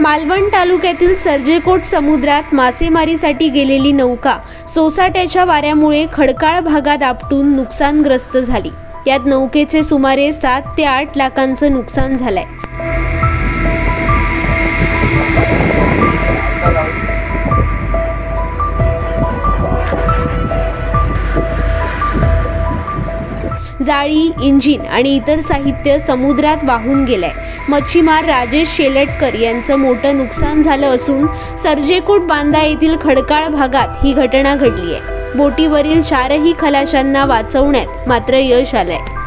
मालवण तालुक्यातील सर्जेकोट समुद्रात मासेमारीसाठी गेलेली नौका सोसाट्याच्या वाऱ्यामुळे खडकाळ भागात आपटून नुकसानग्रस्त झाली। यात नौकेचे सुमारे 7 ते 8 लाखांचं नुकसान झालंय। जाळी, इंजिन आणि इतर साहित्य समुद्रात वाहून गेलंय। मच्छीमार राजेश शेलटकर यांचं मोठं नुकसान झालं असून सर्जेकोट बांदा येथील खडकाळ भागात ही घटना घडली आहे। बोटीवरील 4ही खलाशांना वाचवण्यात मात्र यश आलंय।